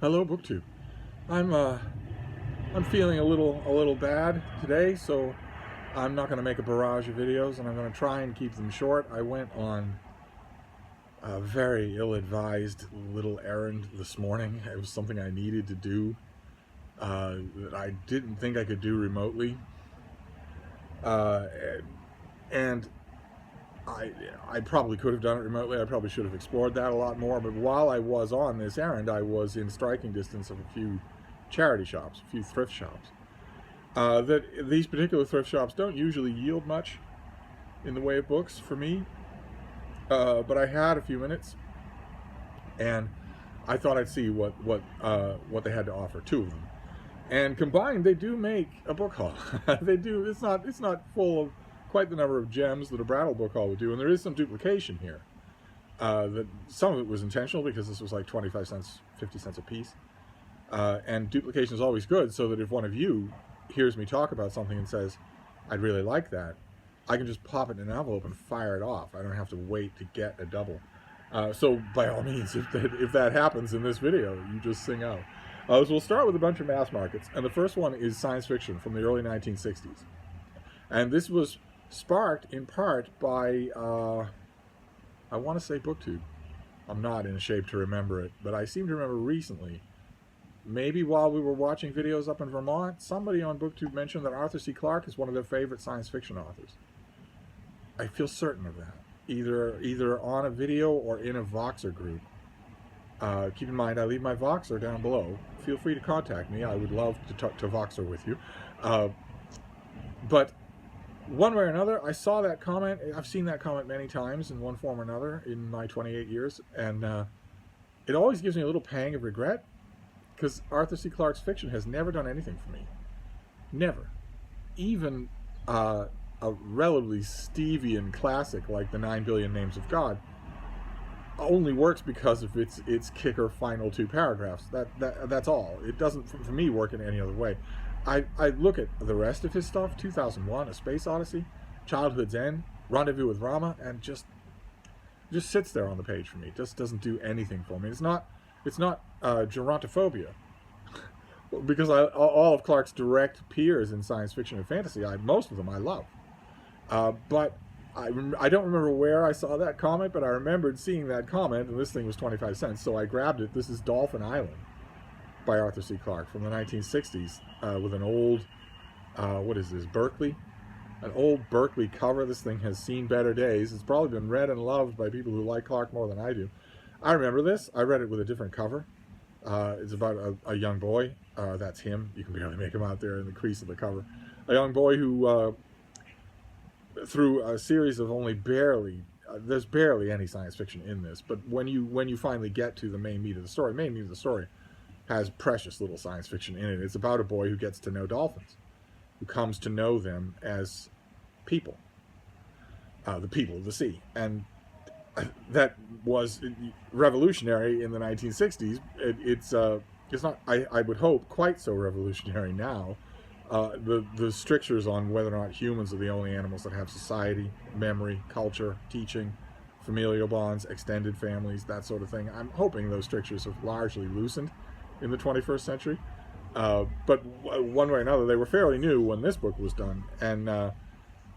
Hello, BookTube. I'm feeling a little bad today, so I'm not going to make a barrage of videos, and I'm going to try and keep them short. I went on a very ill-advised little errand this morning. It was something I needed to do that I didn't think I could do remotely, and I probably could have done it remotely. I probably should have explored that a lot more. But while I was on this errand, I was in striking distance of a few charity shops, a few thrift shops. These particular thrift shops don't usually yield much in the way of books for me. But I had a few minutes, and I thought I'd see what they had to offer. Two of them, and combined, they do make a book haul. They do. It's not full of quite the number of gems that a Brattle book haul would do, and there is some duplication here. That some of it was intentional because this was like 25 cents, 50 cents a piece, and duplication is always good. So that if one of you hears me talk about something and says, "I'd really like that," I can just pop it in an envelope and fire it off. I don't have to wait to get a double. So by all means, if that happens in this video, you just sing out. So we'll start with a bunch of mass markets, and the first one is science fiction from the early 1960s, and this was sparked in part by, I want to say BookTube. I'm not in shape to remember it, but I seem to remember recently, maybe while we were watching videos up in Vermont, somebody on BookTube mentioned that Arthur C. Clarke is one of their favorite science fiction authors. I feel certain of that, either on a video or in a Voxer group. Keep in mind, I leave my Voxer down below. Feel free to contact me. I would love to talk to Voxer with you. But one way or another, I saw that comment. I've seen that comment many times in one form or another in my 28 years, and it always gives me a little pang of regret, because Arthur C. Clarke's fiction has never done anything for me. Never. Even a relatively Stevian classic like The 9 Billion Names of God only works because of its kicker final two paragraphs. That's all. It doesn't, for me, work in any other way. I look at the rest of his stuff, 2001, A Space Odyssey, Childhood's End, Rendezvous with Rama, and just sits there on the page for me. It just doesn't do anything for me. It's not gerontophobia, because all of Clarke's direct peers in science fiction and fantasy, most of them I love. But I don't remember where I saw that comment, but I remembered seeing that comment, and this thing was 25 cents, so I grabbed it. This is Dolphin Island by Arthur C. Clarke from the 1960s, with an old, what is this, Berkeley? An old Berkeley cover. This thing has seen better days. It's probably been read and loved by people who like Clarke more than I do. I remember this. I read it with a different cover. It's about a young boy. That's him. You can barely make him out there in the crease of the cover. A young boy who, through a series of only barely, there's barely any science fiction in this, but when you finally get to the main meat of the story, has precious little science fiction in it. It's about a boy who gets to know dolphins, who comes to know them as people, the people of the sea, and that was revolutionary in the 1960s. It's not, I would hope, quite so revolutionary now. The strictures on whether or not humans are the only animals that have society, memory, culture, teaching, familial bonds, extended families, that sort of thing. I'm hoping those strictures have largely loosened in the 21st century. But one way or another, they were fairly new when this book was done. And I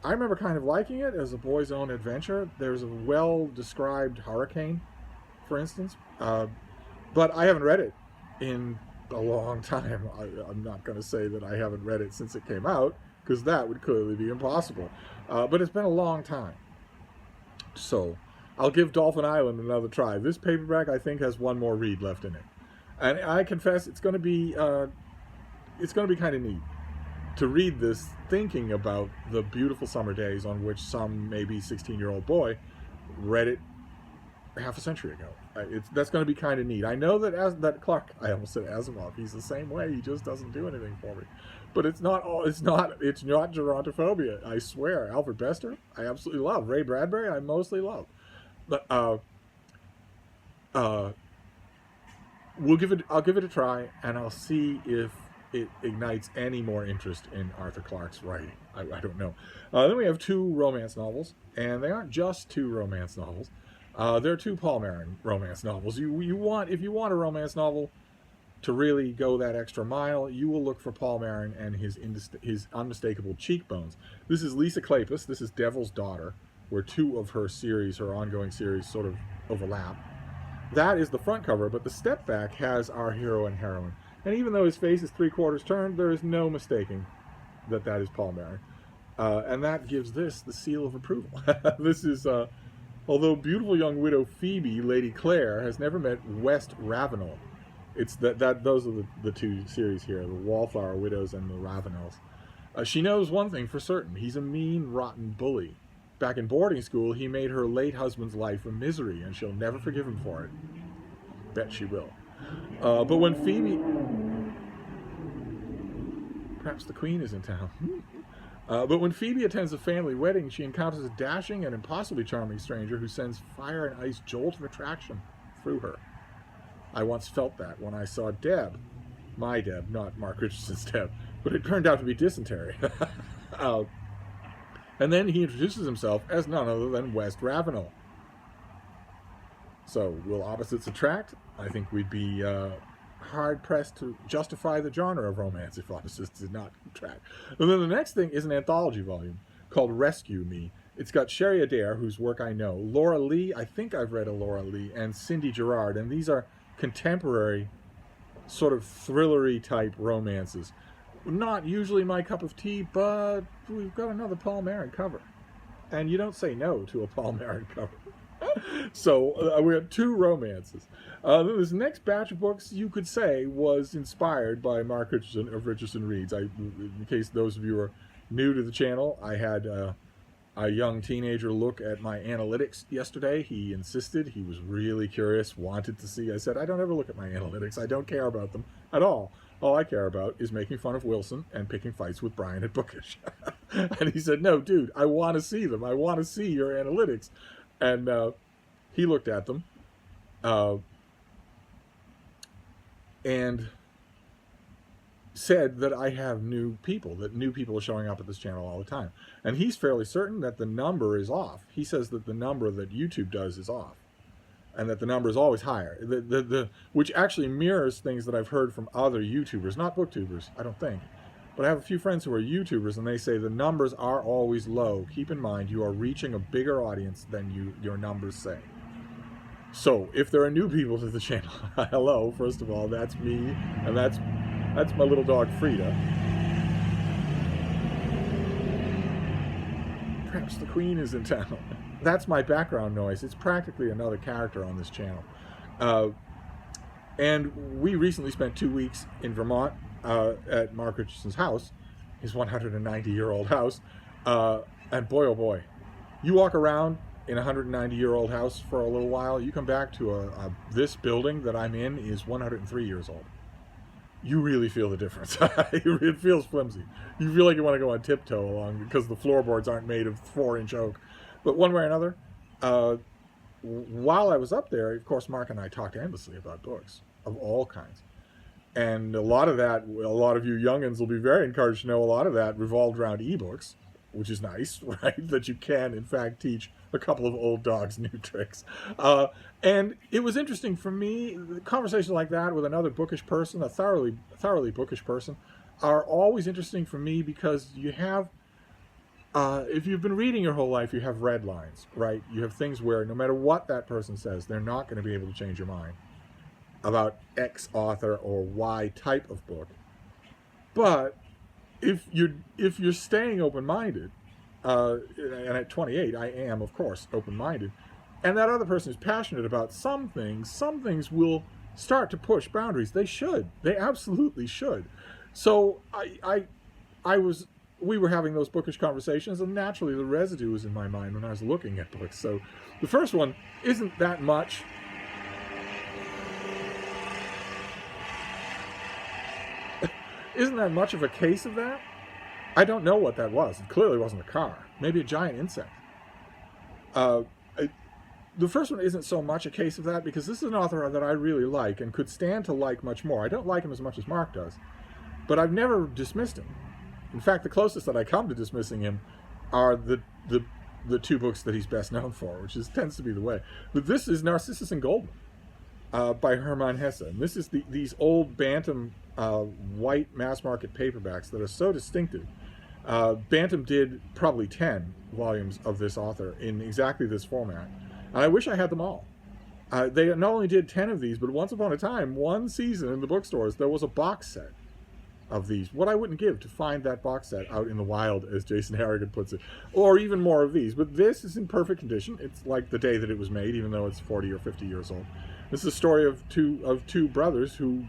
remember kind of liking it as a boy's own adventure. There's a well-described hurricane, for instance. But I haven't read it in a long time. I'm not going to say that I haven't read it since it came out, because that would clearly be impossible. But it's been a long time. So I'll give Dolphin Island another try. This paperback, I think, has one more read left in it. And I confess it's going to be kind of neat to read this thinking about the beautiful summer days on which some maybe 16-year-old boy read it half a century ago. That's going to be kind of neat. I know that Clarke, I almost said Asimov, he's the same way. He just doesn't do anything for me. But it's not gerontophobia. I swear. Alfred Bester, I absolutely love. Ray Bradbury, I mostly love. But I'll give it a try, and I'll see if it ignites any more interest in Arthur Clarke's writing. I don't know. Then we have two romance novels, and they aren't just two romance novels. There are two Paul Marin romance novels. If you want a romance novel to really go that extra mile, you will look for Paul Marin and his unmistakable cheekbones. This is Lisa Kleypas. This is Devil's Daughter, where two of her series, her ongoing series, sort of overlap. That is the front cover, but the step back has our hero and heroine. And even though his face is 3/4 turned, there is no mistaking that that is Paul Marin. And that gives this the seal of approval. This is, although beautiful young widow Phoebe, Lady Clare, has never met West Ravenel. It's those are the two series here, the Wallflower Widows and the Ravenels. She knows one thing for certain. He's a mean, rotten bully. Back in boarding school, he made her late husband's life a misery, and she'll never forgive him for it. Bet she will. But when Phoebe... Perhaps the Queen is in town. But when Phoebe attends a family wedding, she encounters a dashing and impossibly charming stranger who sends fire and ice jolt of attraction through her. I once felt that when I saw Deb. My Deb, not Mark Richardson's Deb. But it turned out to be dysentery. And then he introduces himself as none other than West Ravenel. So, will opposites attract? I think we'd be hard-pressed to justify the genre of romance if opposites did not attract. And then the next thing is an anthology volume called Rescue Me. It's got Sherry Adair, whose work I know, Laura Lee, I think I've read a Laura Lee, and Cindy Gerard. And these are contemporary, sort of thrillery type romances. Not usually my cup of tea, but we've got another Paul Marin cover. And you don't say no to a Paul Marin cover. So we have two romances. This next batch of books, you could say, was inspired by Mark Richardson of Richardson Reads. In case those of you are new to the channel, I had a young teenager look at my analytics yesterday. He insisted. He was really curious, wanted to see. I said, I don't ever look at my analytics. I don't care about them at all. All I care about is making fun of Wilson and picking fights with Brian at Bookish. And he said, no, dude, I want to see them. I want to see your analytics. And he looked at them and said that I have new people, that new people are showing up at this channel all the time. And he's fairly certain that the number is off. He says that the number that YouTube does is off, and that the number is always higher, which actually mirrors things that I've heard from other YouTubers, not booktubers, I don't think. But I have a few friends who are YouTubers, and they say the numbers are always low. Keep in mind, you are reaching a bigger audience than your numbers say. So, if there are new people to the channel, hello, first of all, that's me, and that's my little dog, Frida. Perhaps the Queen is in town. That's my background noise. It's practically another character on this channel. And we recently spent 2 weeks in Vermont at Mark Richardson's house, his 190-year-old house. And boy, oh boy, you walk around in a 190-year-old house for a little while, you come back to this building that I'm in is 103 years old. You really feel the difference. It feels flimsy. You feel like you want to go on tiptoe along because the floorboards aren't made of 4-inch oak. But one way or another, while I was up there, of course, Mark and I talked endlessly about books of all kinds. And a lot of that, a lot of you youngins will be very encouraged to know a lot of that revolved around ebooks, which is nice, right? That you can, in fact, teach a couple of old dogs new tricks. And it was interesting for me, conversations like that with another bookish person, a thoroughly bookish person, are always interesting for me because you have, if you've been reading your whole life, you have red lines, right? You have things where no matter what that person says, they're not going to be able to change your mind about X author or Y type of book. But if you're staying open-minded, and at 28, I am, of course, open-minded, and that other person is passionate about some things will start to push boundaries. They should. They absolutely should. So we were having those bookish conversations, and naturally the residue was in my mind when I was looking at books. So the first one isn't that much. Isn't that much of a case of that? I don't know what that was. It clearly wasn't a car. Maybe a giant insect. The first one isn't so much a case of that because this is an author that I really like and could stand to like much more. I don't like him as much as Mark does, but I've never dismissed him. In fact, the closest that I come to dismissing him are the two books that he's best known for, which tends to be the way. But this is Narcissus and Goldman. by Hermann Hesse. And this is these old Bantam white mass market paperbacks that are so distinctive. Bantam did probably 10 volumes of this author in exactly this format. And I wish I had them all. They not only did 10 of these, but once upon a time, one season in the bookstores, there was a box set of these. What I wouldn't give to find that box set out in the wild, as Jason Harrigan puts it, or even more of these. But this is in perfect condition. It's like the day that it was made, even though it's 40 or 50 years old. This is a story of two brothers who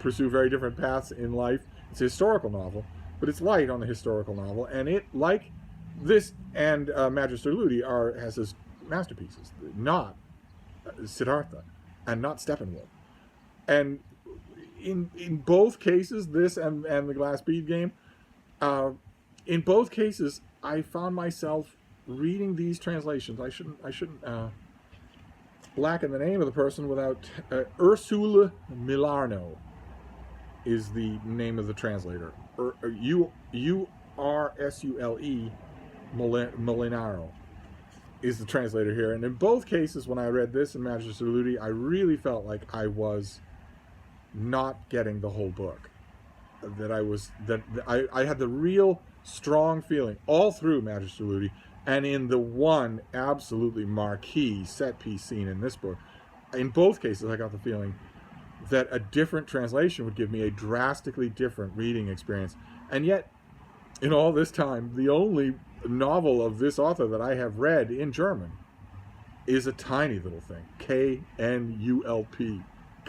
pursue very different paths in life. It's a historical novel, but it's light on the historical novel, and it, like this and Magister Ludi, has his masterpieces, not Siddhartha and not Steppenwolf. And in both cases, this and the Glass Bead Game, in both cases, I found myself reading these translations. I shouldn't blacken the name of the person without Ursule Milarno is the name of the translator. Ursule Molinaro is the translator here. And in both cases, when I read this and Magister Ludi, I really felt like I was not getting the whole book. I had the real strong feeling all through Magister Ludi, and in the one absolutely marquee set piece scene in this book, in both cases I got the feeling that a different translation would give me a drastically different reading experience. And yet, in all this time, the only novel of this author that I have read in German is a tiny little thing, K-N-U-L-P.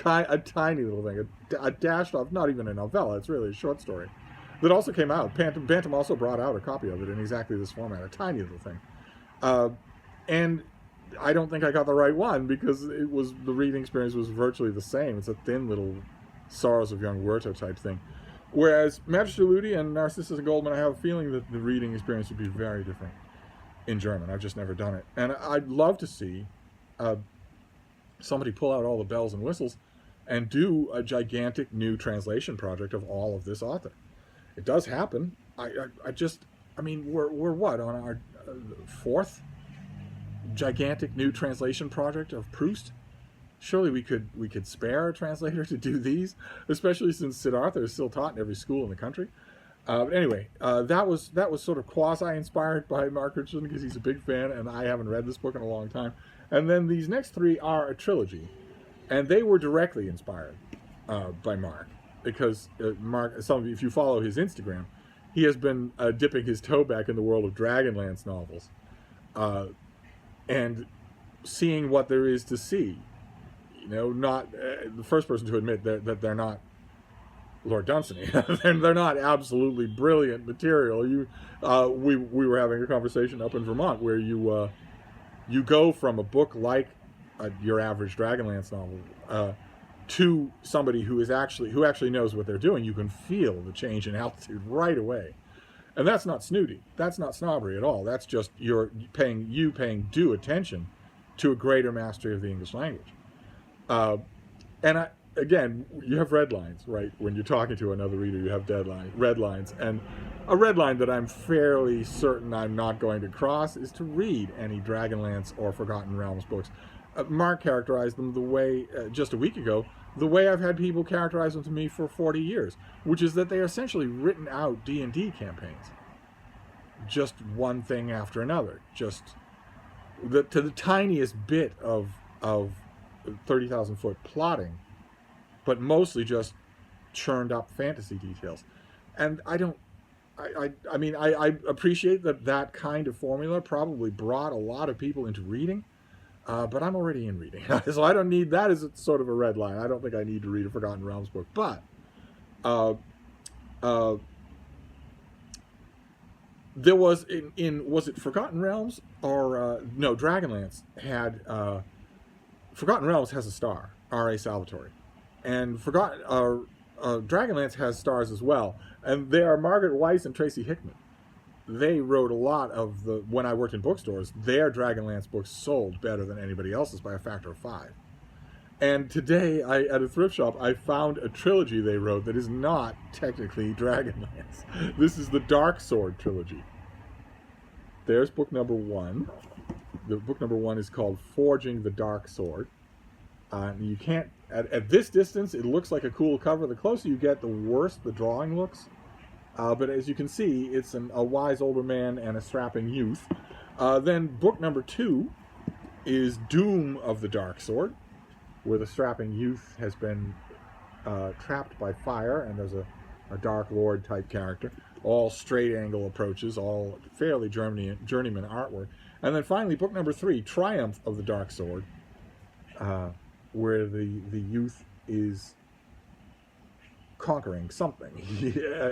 A tiny little thing, a dashed off, not even a novella, it's really a short story, that also came out. Bantam also brought out a copy of it in exactly this format, a tiny little thing. And I don't think I got the right one, because the reading experience was virtually the same. It's a thin little Sorrows of Young Werther type thing. Whereas Magister Ludi and Narcissus and Goldman, I have a feeling that the reading experience would be very different in German. I've just never done it. And I'd love to see somebody pull out all the bells and whistles and do a gigantic new translation project of all of this author. It does happen. I mean, we're what, on our fourth gigantic new translation project of Proust? Surely we could spare a translator to do these, especially since Siddhartha is still taught in every school in the country. Anyway, that was sort of quasi-inspired by Mark Richardson, because he's a big fan, and I haven't read this book in a long time. And then these next three are a trilogy, and they were directly inspired by Mark, because Mark, if you follow his Instagram, he has been dipping his toe back in the world of Dragonlance novels, and seeing what there is to see. You know, not the first person to admit that they're not Lord Dunsany. They're not absolutely brilliant material. We were having a conversation up in Vermont where you go from a book like your average Dragonlance novel to somebody who actually knows what they're doing. You can feel the change in altitude right away, and that's not snooty. That's not snobbery at all. That's just you paying due attention to a greater mastery of the English language. And again, you have red lines, right? When you're talking to another reader, you have red lines. And a red line that I'm fairly certain I'm not going to cross is to read any Dragonlance or Forgotten Realms books. Mark characterized them the way, just a week ago, the way I've had people characterize them to me for 40 years, which is that they are essentially written out D&D campaigns. Just one thing after another. Just to the tiniest bit of 30,000 foot plotting, but mostly just churned up fantasy details. And I mean, I appreciate that kind of formula probably brought a lot of people into reading, but I'm already in reading. So I don't need that as sort of a red line. I don't think I need to read a Forgotten Realms book, but there was was it Forgotten Realms or no, Dragonlance had Forgotten Realms has a star, R.A. Salvatore, and Dragonlance has stars as well, and they are Margaret Weiss and Tracy Hickman. They wrote a lot of when I worked in bookstores, their Dragonlance books sold better than anybody else's by a factor of 5. And today, at a thrift shop, I found a trilogy they wrote that is not technically Dragonlance. This is the Dark Sword trilogy. There's book number 1. The book number 1 is called Forging the Dark Sword. You can't, at this distance, it looks like a cool cover. The closer you get, the worse the drawing looks. But as you can see, it's a wise older man and a strapping youth. Then book number 2 is Doom of the Dark Sword, where the strapping youth has been trapped by fire, and there's a Dark Lord type character. All straight angle approaches, all fairly journeyman artwork. And then finally, book number 3, Triumph of the Dark Sword, where the youth is conquering something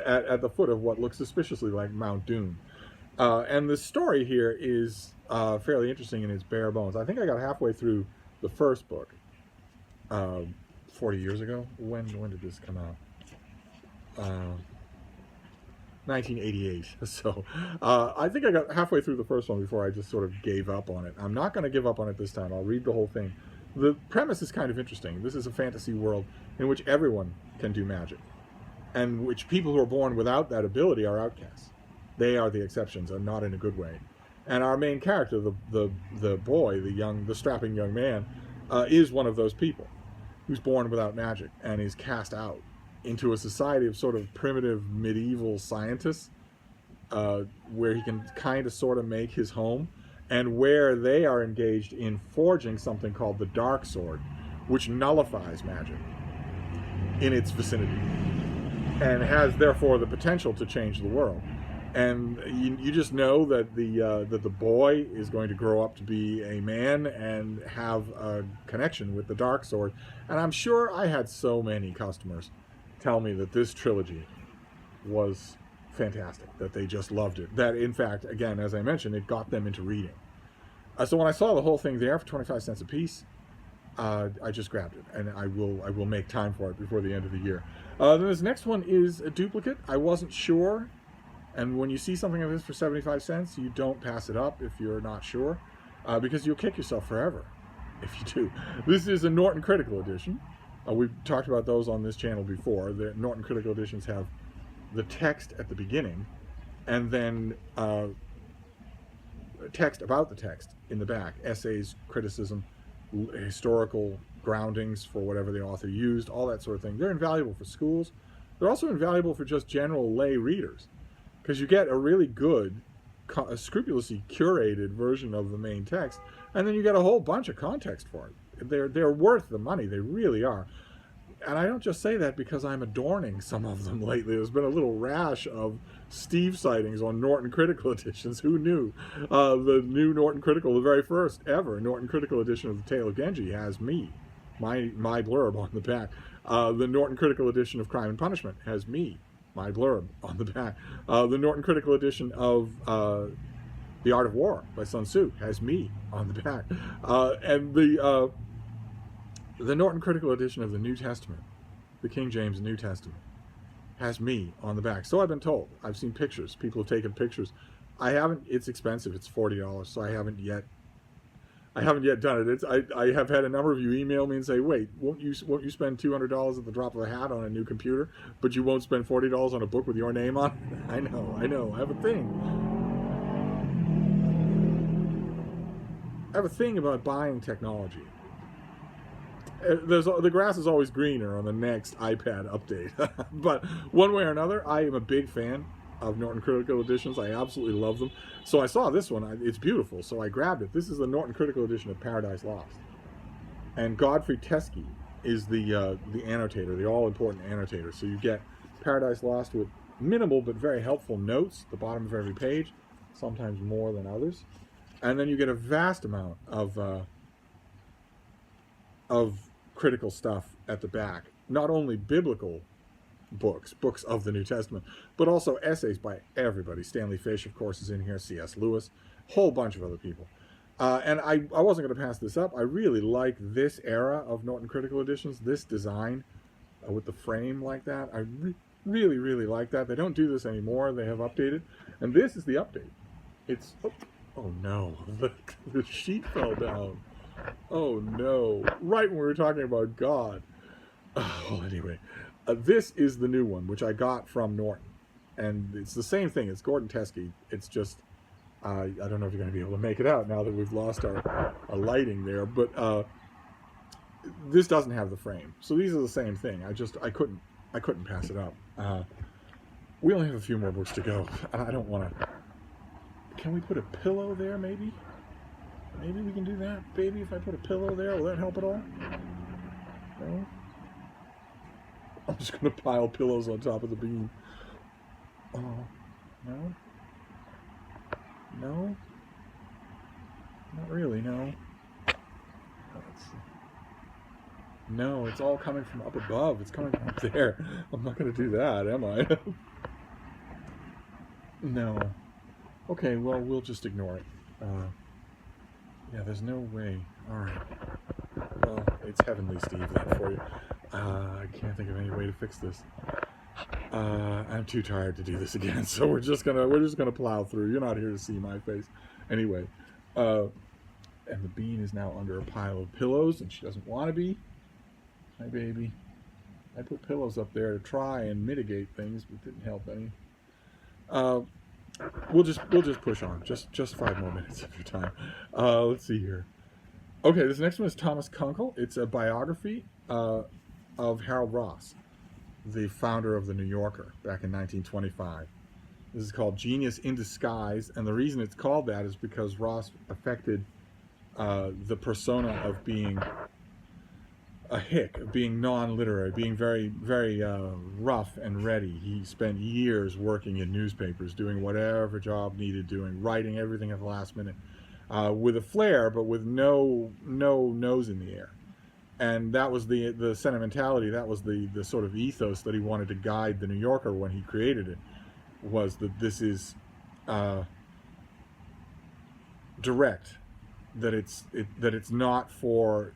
at the foot of what looks suspiciously like Mount Doom. And the story here is fairly interesting in its bare bones. I think I got halfway through the first book 40 years ago. When did this come out? 1988. So I think I got halfway through the first one before I just sort of gave up on it. I'm not going to give up on it this time. I'll read the whole thing. The premise is kind of interesting. This is a fantasy world in which everyone can do magic, and which people who are born without that ability are outcasts. They are the exceptions, and not in a good way. And our main character, the boy, the strapping young man, is one of those people who's born without magic and is cast out into a society of sort of primitive medieval scientists, where he can kind of sort of make his home, and where they are engaged in forging something called the Dark Sword, which nullifies magic in its vicinity and has therefore the potential to change the world. And you just know that the boy is going to grow up to be a man and have a connection with the Dark Sword. And I'm sure I had so many customers tell me that this trilogy was fantastic, that they just loved it. That, in fact, again, as I mentioned, it got them into reading. So when I saw the whole thing there for 25 cents a piece, I just grabbed it, and I will make time for it before the end of the year. Then this next one is a duplicate. I wasn't sure, and when you see something like this for 75 cents, you don't pass it up if you're not sure, because you'll kick yourself forever if you do. This is a Norton Critical Edition. We've talked about those on this channel before. The Norton Critical Editions have the text at the beginning, and then text about the text in the back. Essays, criticism, historical groundings for whatever the author used, all that sort of thing. They're invaluable for schools. They're also invaluable for just general lay readers, because you get a really good, scrupulously curated version of the main text, and then you get a whole bunch of context for it. They're worth the money. They really are. And I don't just say that because I'm adorning some of them lately. There's been a little rash of Steve sightings on Norton Critical Editions. Who knew? The new Norton Critical, the very first ever Norton Critical Edition of The Tale of Genji, has me, my blurb on the back. The Norton Critical Edition of Crime and Punishment has me, my blurb on the back. The Norton Critical Edition of The Art of War by Sun Tzu has me on the back. And the Norton Critical Edition of the New Testament, the King James New Testament, has me on the back. So I've been told. I've seen pictures. People have taken pictures. I haven't. It's expensive. It's $40, so I haven't yet done it. I have had a number of you email me and say, "Wait, won't you spend $200 at the drop of a hat on a new computer, but you won't spend $40 on a book with your name on it?" I know. I have a thing about buying technology. The grass is always greener on the next iPad update. But one way or another, I am a big fan of Norton Critical Editions. I absolutely love them. So I saw this one. It's beautiful, so I grabbed it. This is the Norton Critical Edition of Paradise Lost. And Godfrey Teskey is the annotator, the all-important annotator. So you get Paradise Lost with minimal but very helpful notes at the bottom of every page, sometimes more than others. And then you get a vast amount of critical stuff at the back. Not only biblical books of the New Testament, but also essays by everybody. Stanley Fish, of course, is in here, C.S. Lewis, a whole bunch of other people. And I wasn't going to pass this up. I really like this era of Norton Critical Editions, this design with the frame like that. I really, really like that. They don't do this anymore. They have updated. And this is the update. It's, oh no, the sheet fell down. Oh no, right when we were talking about God. Well, anyway, this is the new one, which I got from Norton. And it's the same thing. It's Gordon Teskey. It's just, I don't know if you're going to be able to make it out now that we've lost our lighting there. But this doesn't have the frame. So these are the same thing. I couldn't pass it up. We only have a few more books to go, and I don't want to. Can we put a pillow there, maybe? Maybe we can do that, baby. If I put a pillow there, will that help at all? No? I'm just going to pile pillows on top of the beam. Oh, no? No? Not really, no. No, it's all coming from up above. It's coming from up there. I'm not going to do that, am I? No. Okay, well, we'll just ignore it. Yeah, there's no way. All right. Well, it's heavenly, Steve, that for you. I can't think of any way to fix this. I'm too tired to do this again, so we're just gonna plow through. You're not here to see my face, anyway. And the bean is now under a pile of pillows, and she doesn't want to be. Hi, baby. I put pillows up there to try and mitigate things, but it didn't help any. We'll just push on. Just 5 more minutes of your time. Let's see here. Okay, this next one is Thomas Kunkel. It's a biography of Harold Ross, the founder of the New Yorker back in 1925. This is called Genius in Disguise, and the reason it's called that is because Ross affected the persona of being a hick, of being non-literary, being very, very rough and ready. He spent years working in newspapers, doing whatever job needed doing, writing everything at the last minute, with a flair, but with no nose in the air. And that was the sentimentality, that was the sort of ethos that he wanted to guide the New Yorker when he created it, was that this is direct, that it's not for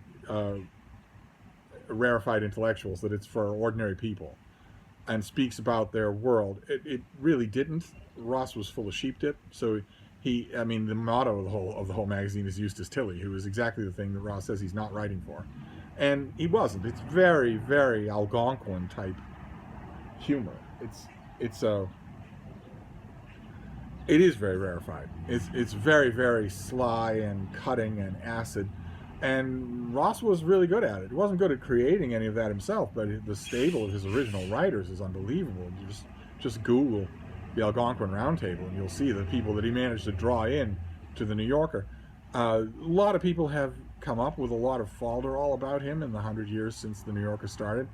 rarefied intellectuals, that it's for ordinary people, and speaks about their world. It really didn't. Ross was full of sheep dip, so I mean, the motto of the whole magazine is Eustace Tilley, who is exactly the thing that Ross says he's not writing for. And he wasn't. It's very, very Algonquin type humor. It is very rarefied. It's very, very sly and cutting and acid. And Ross was really good at it. He wasn't good at creating any of that himself, but the stable of his original writers is unbelievable. You just Google the Algonquin Round Table, and you'll see the people that he managed to draw in to the New Yorker. A lot of people have come up with a lot of falderall about him in the 100 years since the New Yorker started,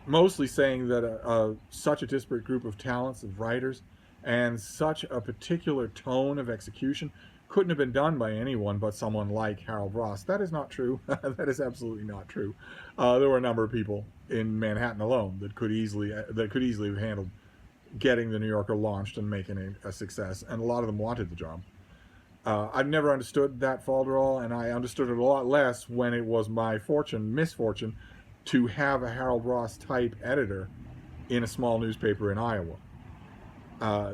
mostly saying that such a disparate group of talents, of writers, and such a particular tone of execution couldn't have been done by anyone but someone like Harold Ross. That is not true. That is absolutely not true. There were a number of people in Manhattan alone that could easily have handled getting the New Yorker launched and making a success, and a lot of them wanted the job. I've never understood that falderall, and I understood it a lot less when it was my misfortune, to have a Harold Ross type editor in a small newspaper in Iowa.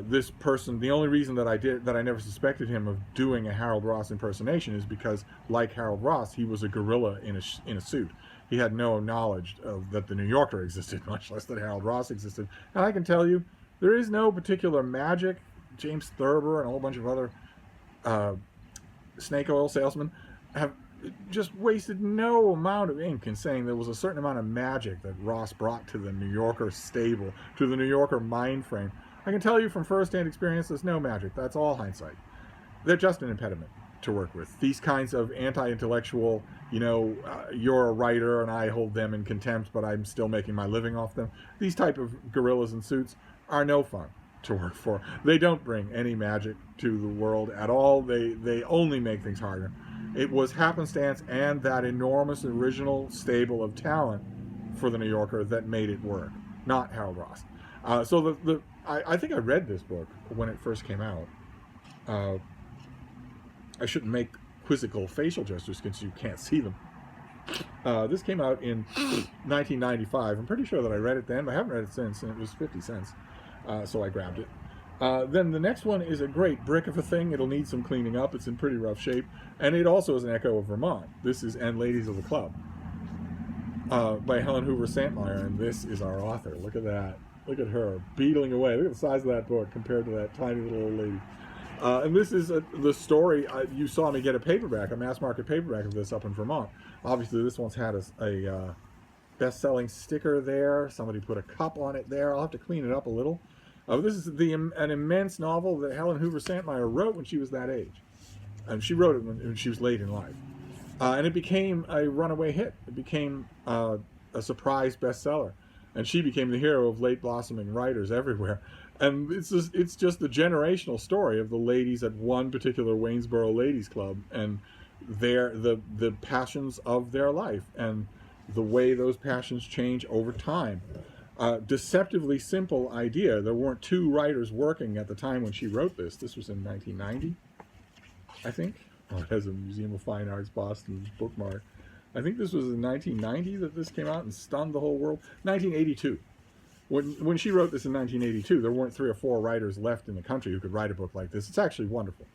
This person, the only reason that I never suspected him of doing a Harold Ross impersonation is because, like Harold Ross, he was a gorilla in a suit. He had no knowledge that the New Yorker existed, much less that Harold Ross existed. And I can tell you, there is no particular magic. James Thurber and a whole bunch of other snake oil salesmen have just wasted no amount of ink in saying there was a certain amount of magic that Ross brought to the New Yorker stable, to the New Yorker mind frame. I can tell you from first-hand experience, there's no magic. That's all hindsight. They're just an impediment to work with. These kinds of anti-intellectual, you're a writer and I hold them in contempt, but I'm still making my living off them. These type of gorillas in suits are no fun to work for. They don't bring any magic to the world at all. They only make things harder. It was happenstance and that enormous original stable of talent for the New Yorker that made it work, not Harold Ross. So I think I read this book when it first came out. I shouldn't make quizzical facial gestures because you can't see them. This came out in 1995. I'm pretty sure that I read it then, but I haven't read it since, and it was 50 cents. So I grabbed it. Then the next one is a great brick of a thing. It'll need some cleaning up. It's in pretty rough shape. And it also is an echo of Vermont. This is And Ladies of the Club by Helen Hoover Santmeyer, and this is our author. Look at that. Look at her beetling away. Look at the size of that book compared to that tiny little old lady. And this is the story. You saw me get a paperback, a mass market paperback of this up in Vermont. Obviously, this one's had a best-selling sticker there. Somebody put a cup on it there. I'll have to clean it up a little. This is an immense novel that Helen Hoover Santmeyer wrote when she was that age. And she wrote it when she was late in life. And it became a runaway hit. It became a surprise bestseller. And she became the hero of late blossoming writers everywhere. And it's just the generational story of the ladies at one particular Waynesboro Ladies Club and the passions of their life and the way those passions change over time. Deceptively simple idea. There weren't two writers working at the time when she wrote this. This was in 1990, I think. Oh, it has a Museum of Fine Arts Boston bookmark. I think this was in 1990 that this came out and stunned the whole world. 1982. When she wrote this in 1982, there weren't 3 or 4 writers left in the country who could write a book like this. It's actually wonderful.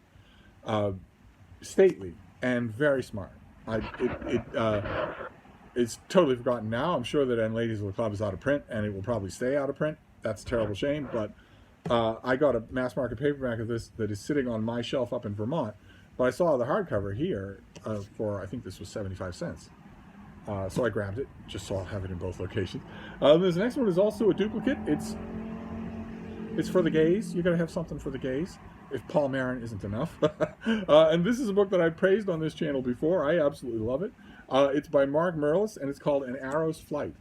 Stately and very smart. It's totally forgotten now. I'm sure that Ladies of the Club is out of print, and it will probably stay out of print. That's a terrible shame, but I got a mass market paperback of this that is sitting on my shelf up in Vermont, but I saw the hardcover here for, I think this was 75 cents. So I grabbed it, just so I'll have it in both locations. This next one is also a duplicate. It's for the gays. You're going to have something for the gays, if Paul Marin isn't enough. And this is a book that I've praised on this channel before. I absolutely love it. It's by Mark Merlis, and it's called An Arrow's Flight.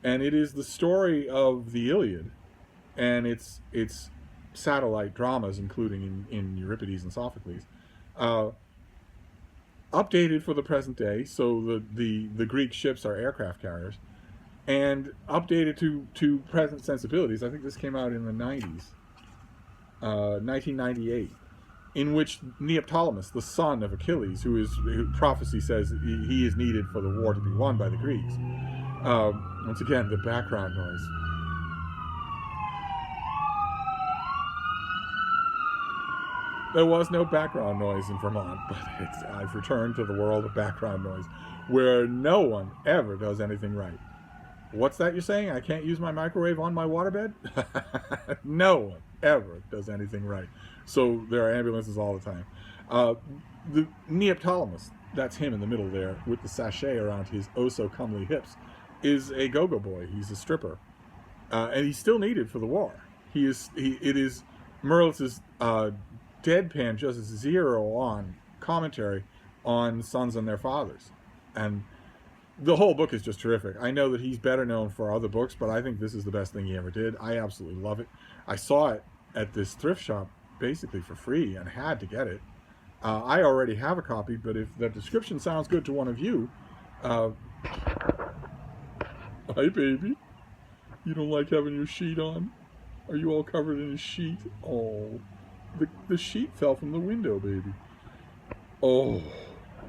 And it is the story of the Iliad, and it's satellite dramas, including in Euripides and Sophocles, updated for the present day. So the Greek ships are aircraft carriers, and updated to present sensibilities. I think this came out in the 90s, 1998. In which Neoptolemus, the son of Achilles, who prophecy says he is needed for the war to be won by the Greeks. Once again, the background noise. There was no background noise in Vermont, but I've returned to the world of background noise, where no one ever does anything right. What's that you're saying? I can't use my microwave on my waterbed? No one ever does anything right. So there are ambulances all the time. The Neoptolemus, that's him in the middle there, with the sachet around his oh-so-comely hips, is a go-go boy. He's a stripper. And he's still needed for the war. It is Merlis's deadpan, just zero-on commentary on sons and their fathers. And the whole book is just terrific. I know that he's better known for other books, but I think this is the best thing he ever did. I absolutely love it. I saw it at this thrift shop basically for free and had to get it. I already have a copy, but if the description sounds good to one of you, hi baby, you don't like having your sheet on? Are you all covered in a sheet? Oh, the sheet fell from the window, baby. Oh,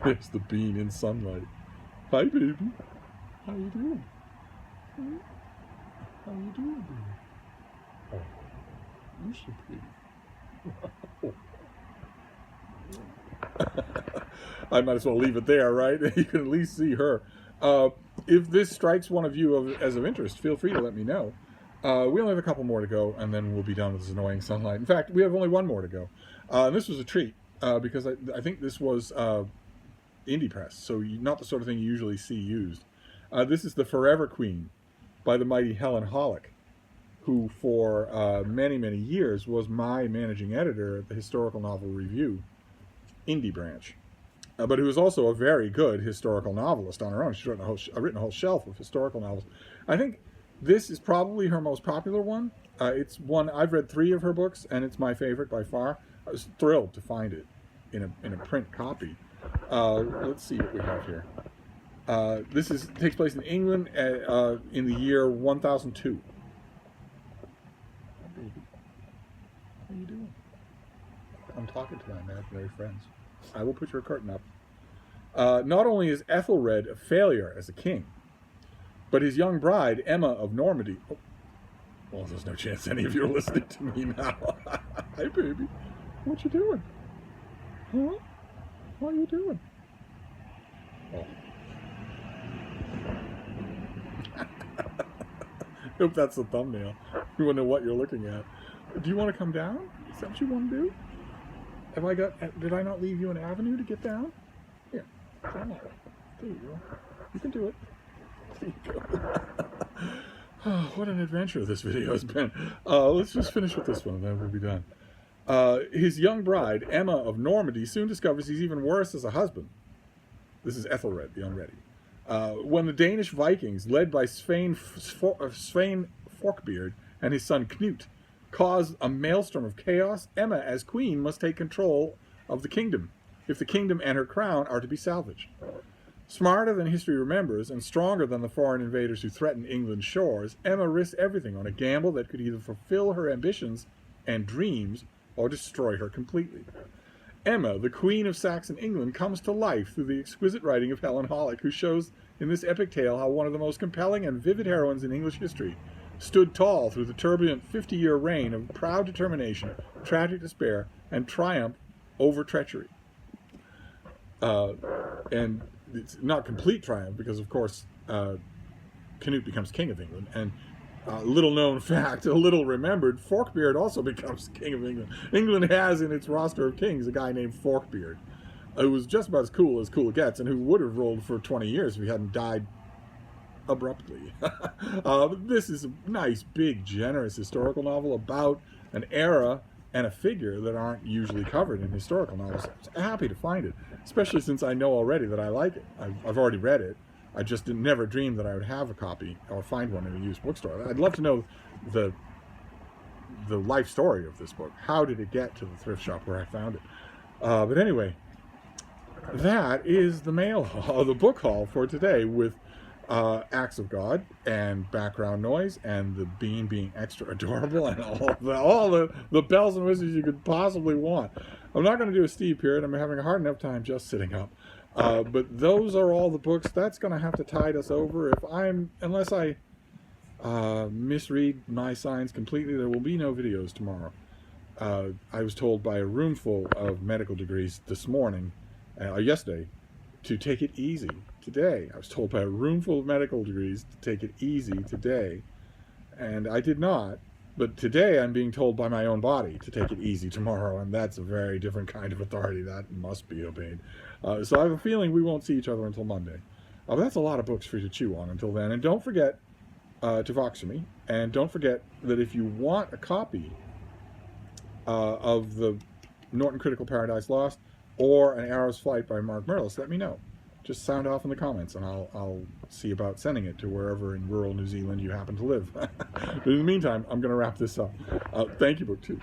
there's the bean in sunlight. Hi baby, how you doing? How you doing, baby? Oh, you're so pretty. I might as well leave it there, right? You can at least see her. If this strikes one of you as of interest, feel free to let me know. We only have a couple more to go, and then we'll be done with this annoying sunlight. In fact, we have only one more to go. And this was a treat, because I think this was indie press, so not the sort of thing you usually see used. This is The Forever Queen by the mighty Helen Holick, who for many, many years was my managing editor at the Historical Novel Review indie branch. But who was also a very good historical novelist on her own. She's written a whole shelf of historical novels. I think this is probably her most popular one. It's one, I've read 3 of her books, and it's my favorite by far. I was thrilled to find it in a print copy. Let's see what we have here. This takes place in England in the year 1002. Hi, baby. How you doing? I'm talking to my imaginary friends. I will put your curtain up. Not only is Ethelred a failure as a king, but his young bride, Emma of Normandy... Oh, well, there's no chance any of you are listening to me now. Hi, baby. What you doing? Huh? What are you doing? Oh. Hope that's the thumbnail. You won't know what you're looking at. Do you want to come down? Is that what you want to do? Did I not leave you an avenue to get down? Here, come on. There you go. You can do it. There you go. Oh, what an adventure this video has been. Let's just finish with this one, and then we'll be done. His young bride, Emma of Normandy, soon discovers he's even worse as a husband. This is Ethelred, the Unready. When the Danish Vikings, led by Svein Forkbeard and his son Knut, cause a maelstrom of chaos, Emma, as queen, must take control of the kingdom, if the kingdom and her crown are to be salvaged. Smarter than history remembers, and stronger than the foreign invaders who threatened England's shores, Emma risked everything on a gamble that could either fulfill her ambitions and dreams, or destroy her completely. Emma, the Queen of Saxon England, comes to life through the exquisite writing of Helen Holick, who shows in this epic tale how one of the most compelling and vivid heroines in English history stood tall through the turbulent 50-year reign of proud determination, tragic despair, and triumph over treachery. And it's not complete triumph, because, of course, Canute becomes king of England, and little known fact, a little remembered, Forkbeard also becomes king of England. England has in its roster of kings a guy named Forkbeard, who was just about as cool gets, and who would have ruled for 20 years if he hadn't died abruptly. This is a nice, big, generous historical novel about an era and a figure that aren't usually covered in historical novels. I'm happy to find it, especially since I know already that I like it. I've already read it. I just never dreamed that I would have a copy or find one in a used bookstore. I'd love to know the life story of this book. How did it get to the thrift shop where I found it? But anyway, that is the mail haul, the book haul for today, with acts of God and background noise and the bean being extra adorable and all the bells and whistles you could possibly want. I'm not going to do a Steve period. I'm having a hard enough time just sitting up. But those are all the books. That's going to have to tide us over. Unless I misread my signs completely, there will be no videos tomorrow. I was told by a room full of medical degrees yesterday, to take it easy today. I was told by a room full of medical degrees to take it easy today, and I did not. But today I'm being told by my own body to take it easy tomorrow, and that's a very different kind of authority that must be obeyed. So I have a feeling we won't see each other until Monday. But that's a lot of books for you to chew on until then. And don't forget to Voxer me, and don't forget that if you want a copy of the Norton Critical Paradise Lost or An Arrow's Flight by Mark Merlis, let me know. Just sound off in the comments, and I'll see about sending it to wherever in rural New Zealand you happen to live. But in the meantime, I'm going to wrap this up. Thank you, BookTube.